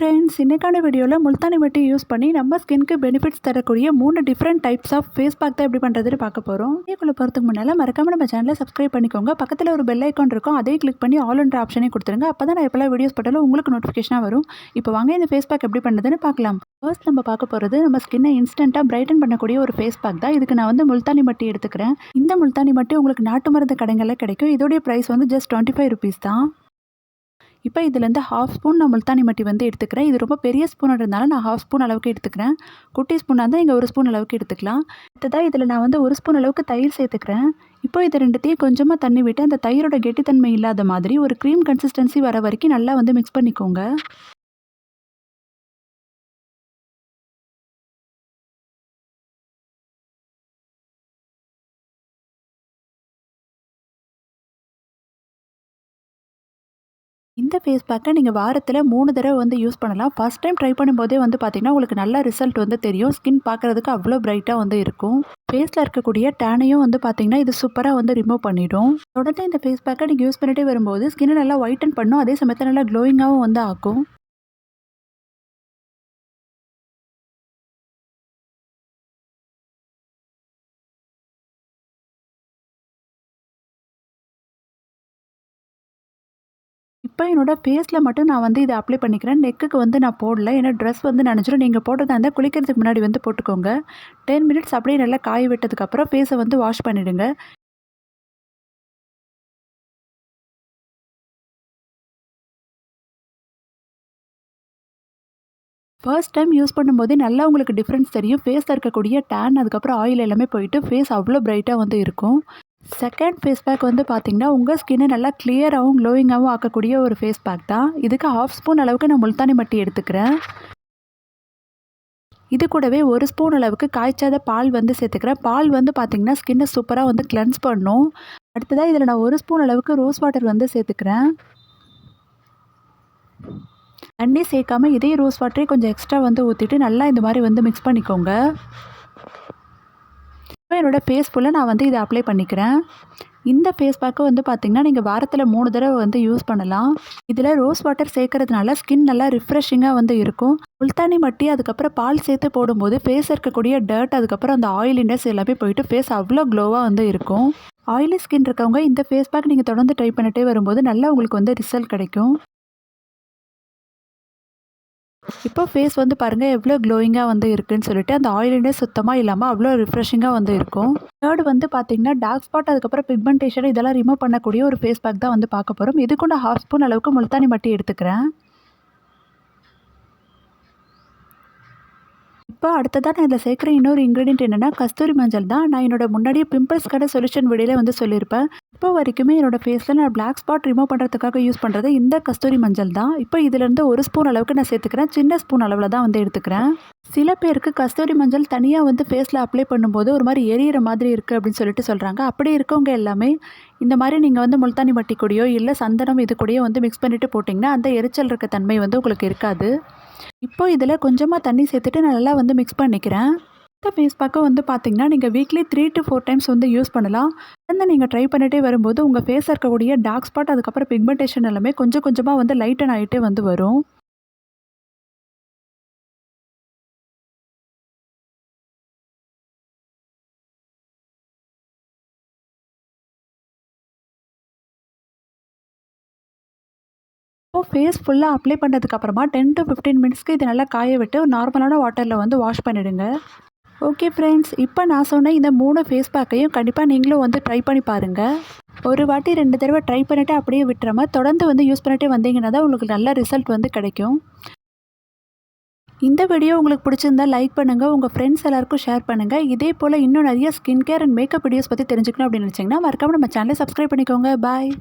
Friends, இன்னைக்கான வீடியோவில் முல்தானி மட்டி use பண்ணி நம்ம ஸ்கின்க்கு பெனிஃபிட்ஸ் தரக்கூடிய 3 different types of face pack தான் எப்படி பண்ணுறதுன்னு பார்க்க போகிறோம். வீடியோக்குள்ள போகிறதுக்கு முன்னால் மறக்காம நம்ம சேனலை சப்ஸ்கிரைப் பண்ணிக்கோங்க. பக்கத்தில் ஒரு பெல் ஐக்கான் இருக்கும், அதே கிளிக் பண்ணி ஆல்ன்ற ஆப்ஷனே கொடுத்துருங்க. அப்போ தான் நான் எப்போல்லாம் வீடியோஸ் போட்டாலும் உங்களுக்கு நோட்டிஃபிகேஷனாக வரும். இப்போ வாங்க இந்த ஃபேஸ் பேக் எப்படி பண்ணுறதுன்னு பார்க்கலாம். ஃபர்ஸ்ட் நம்ம பார்க்க போகிறது நம்ம ஸ்கின்னை இன்ஸ்டண்ட்டாக பிரைட்டன் பண்ணக்கூடிய ஒரு ஃபேஸ் பேக் தான். இதுக்கு நான் வந்து முல்தானி மட்டி எடுத்துக்கிறேன். இந்த முல்தானி மட்டி உங்களுக்கு நாட்டு மருந்து கடைகளில் கிடைக்கும். இதோடைய ப்ரைஸ் வந்து ஜஸ்ட் 25 ருபீஸ் தான். இப்போ இதுலேருந்து 1/2 ஸ்பூன் நான் முல்தானி மட்டி வந்து எடுத்துக்கிறேன். இது ரொம்ப பெரிய ஸ்பூன்றதுனால நான் 1/2 ஸ்பூன் அளவுக்கு எடுத்துக்கிறேன். குட்டி ஸ்பூனாக இருந்தால் இங்கே 1 ஸ்பூன் அளவுக்கு எடுத்துக்கலாம். அடுத்ததாக இதில் நான் வந்து 1 ஸ்பூன் அளவுக்கு தயிர் சேர்த்துக்கிறேன். இப்போ இது ரெண்டுத்தையும் கொஞ்சமாக தண்ணி விட்டு அந்த தயிரோட கெட்டித்தன்மை இல்லாத மாதிரி ஒரு க்ரீம் கன்சிஸ்டன்சி வர வரைக்கும் நல்லா வந்து மிக்ஸ் பண்ணிக்கோங்க. இந்த ஃபேஸ் பேக்கை நீங்கள் வாரத்தில் 3 தடவை வந்து யூஸ் பண்ணலாம். ஃபர்ஸ்ட் டைம் ட்ரை பண்ணும்போதே வந்து பார்த்தீங்கன்னா உங்களுக்கு நல்ல ரிசல்ட் வந்து தெரியும். ஸ்கின் பார்க்குறதுக்கு அவ்வளோ பிரைட்டாக வந்து இருக்கும். ஃபேஸில் இருக்கக்கூடிய டேனையும் வந்து பார்த்தீங்கன்னா இது சூப்பராக வந்து ரிமூவ் பண்ணிடும். தொடர்ந்து இந்த ஃபேஸ் பேக்கை நீங்கள் யூஸ் பண்ணிகிட்டே வரும்போது ஸ்கின்னை நல்லா ஒயிட்டன் பண்ணும், அதே சமயத்தில் நல்லா க்ளோயிங்காகவும் வந்து ஆக்கும். இப்போ என்னோட ஃபேஸில் மட்டும் நான் வந்து இதை அப்ளை பண்ணிக்கிறேன். நெக்குக்கு வந்து நான் போடல, ஏன்னா ட்ரெஸ் வந்து நனைஞ்சிடும். நீங்கள் போடுறதா இருந்தால் குளிக்கிறதுக்கு முன்னாடி வந்து போட்டுக்கோங்க. 10 மினிட்ஸ் அப்படியே நல்லா காய விட்டதுக்கப்புறம் ஃபேஸை வந்து வாஷ் பண்ணிவிடுங்க. ஃபர்ஸ்ட் டைம் யூஸ் பண்ணும்போதே நல்லா உங்களுக்கு டிஃப்ரென்ஸ் தெரியும். ஃபேஸில் இருக்கக்கூடிய டேன் அதுக்கப்புறம் ஆயில் எல்லாமே போயிட்டு ஃபேஸ் அவ்வளோ பிரைட்டாக வந்து இருக்கும். செகண்ட் ஃபேஸ் பேக் வந்து பார்த்தீங்கன்னா உங்கள் ஸ்கின்னை நல்லா கிளியராகவும் க்ளோயிங்காகவும் ஆக்கக்கூடிய ஒரு ஃபேஸ் பேக் தான். இதுக்கு 1/2 ஸ்பூன் அளவுக்கு நான் முல்தானி மட்டி எடுத்துக்கிறேன். இது கூடவே 1 ஸ்பூன் அளவுக்கு காய்ச்சாத பால் வந்து சேர்த்துக்கிறேன். பால் வந்து பார்த்தீங்கன்னா ஸ்கின்னை சூப்பராக வந்து கிளென்ஸ் பண்ணும். அடுத்ததாக இதில் நான் 1 ஸ்பூன் அளவுக்கு ரோஸ் வாட்டர் வந்து சேர்த்துக்கிறேன். தண்ணி சேர்க்காம இதே ரோஸ் வாட்டரே கொஞ்சம் எக்ஸ்ட்ரா வந்து ஊற்றிட்டு நல்லா இந்த மாதிரி வந்து மிக்ஸ் பண்ணிக்கோங்க. இப்போ என்னோடய ஃபேஸ் ஃபுல்லாக நான் வந்து இதை அப்ளை பண்ணிக்கிறேன். இந்த ஃபேஸ் பேக்கை வந்து பார்த்திங்கன்னா நீங்கள் வாரத்தில் 3 தடவை வந்து யூஸ் பண்ணலாம். இதில் ரோஸ் வாட்டர் சேர்க்கறதுனால ஸ்கின் நல்லா ரிஃப்ரெஷிங்காக வந்து இருக்கும். முல்தானி மட்டி அதுக்கப்புறம் பால் சேர்த்து போடும்போது ஃபேஸ் இருக்கக்கூடிய டர்ட் அதுக்கப்புறம் அந்த ஆயிலினஸ் எல்லாமே போயிட்டு ஃபேஸ் அவ்வளோ க்ளோவாக வந்து இருக்கும். ஆயிலி ஸ்கின் இருக்கவங்க இந்த ஃபேஸ் பேக் நீங்கள் தொடர்ந்து ட்ரை பண்ணிட்டே வரும்போது நல்லா உங்களுக்கு வந்து ரிசல்ட் கிடைக்கும். இப்போ ஃபேஸ் வந்து பாருங்கள் எவ்வளோ க்ளோயிங்காக வந்து இருக்குதுன்னு சொல்லிட்டு அந்த ஆயிலினே சுத்தமாக இல்லாமல் அவ்வளோ ரிஃப்ரெஷிங்காக வந்து இருக்கும். தேர்டு வந்து பார்த்தீங்கன்னா டார்க் ஸ்பாட் அதுக்கப்புறம் பிக்மெண்டேஷன் இதெல்லாம் ரிமூவ் பண்ணக்கூடிய ஒரு ஃபேஸ் பேக் தான் வந்து பார்க்க போகிறோம். இதுக்கு நான் 1/2 ஸ்பூன் அளவுக்கு முல்தானி மட்டி எடுத்துக்கிறேன். இப்போ அடுத்ததாக நான் இதில் சேர்க்குற இன்னொரு இன்க்ரீடியன்ட் என்னென்னா கஸ்தூரி மஞ்சள் தான். நான் என்னோட முன்னாடியே பிம்பிள்ஸ்க்கான சொல்யூஷன் வீடியோவில் வந்து சொல்லியிருப்பேன். இப்போ வரைக்குமே என்னோடய ஃபேஸில் நான் பிளாக் ஸ்பாட் ரிமூவ் பண்ணுறதுக்காக யூஸ் பண்ணுறது இந்த கஸ்தூரி மஞ்சள் தான். இப்போ இதிலேருந்து 1 ஸ்பூன் அளவுக்கு நான் சேர்த்துக்கிறேன். சின்ன ஸ்பூன் அளவில் தான் வந்து எடுத்துக்கிறேன். சில பேருக்கு கஸ்தூரி மஞ்சள் தனியாக வந்து ஃபேஸில் அப்ளை பண்ணும்போது ஒரு மாதிரி எரியிற மாதிரி இருக்குது அப்படின்னு சொல்லிட்டு சொல்கிறாங்க. அப்படி இருக்கவங்க எல்லாமே இந்த மாதிரி நீங்கள் வந்து முல்தானி மட்டி கூடயோ இல்லை சந்தனம் இது கூடயோ வந்து மிக்ஸ் பண்ணிவிட்டு போட்டிங்கன்னா அந்த எரிச்சல் இருக்க தன்மை வந்து உங்களுக்கு இருக்காது. இப்போ இதில் கொஞ்சமாக தண்ணி சேர்த்துட்டு நான் நல்லா வந்து மிக்ஸ் பண்ணிக்கிறேன். இந்த ஃபேஸ் பேக்கை வந்து பார்த்தீங்கன்னா நீங்கள் வீக்லி 3 to 4 டைம்ஸ் வந்து யூஸ் பண்ணலாம். வந்து நீங்கள் ட்ரை பண்ணிகிட்டே வரும்போது உங்கள் ஃபேஸில் இருக்கக்கூடிய டார்க் ஸ்பாட் அதுக்கப்புறம் பிக்மெண்டேஷன் எல்லாமே கொஞ்சம் கொஞ்சமாக வந்து லைட்டன் ஆகிட்டே வந்து வரும். இப்போ ஃபேஸ் ஃபுல்லாக அப்ளை பண்ணதுக்கப்புறமா 10 to 15 மினிட்ஸ்க்கு இது நல்லா காய விட்டு நார்மலான வாட்டரில் வந்து வாஷ் பண்ணிவிடுங்க. ஓகே ஃப்ரெண்ட்ஸ், இப்போ நான் சொன்ன இந்த 3 ஃபேஸ் பேக்கையும் கண்டிப்பாக நீங்களும் வந்து ட்ரை பண்ணி பாருங்கள். ஒரு வாட்டி 2 தடவை ட்ரை பண்ணிவிட்டு அப்படியே விட்டுறாம தொடர்ந்து வந்து யூஸ் பண்ணிட்டே வந்தீங்கன்னா தான் உங்களுக்கு நல்ல ரிசல்ட் வந்து கிடைக்கும். இந்த வீடியோ உங்களுக்கு பிடிச்சிருந்தா லைக் பண்ணுங்கள், உங்கள் ஃப்ரெண்ட்ஸ் எல்லாருக்கும் ஷேர் பண்ணுங்கள். இதே போல் இன்னும் நிறைய skin care and makeup videos பற்றி தெரிஞ்சுக்கணும் அப்படின்னு நினச்சிங்கன்னா மறக்காமல் நம்ம சேனலை சப்ஸ்கிரைப் பண்ணிக்கோங்க. பாய்.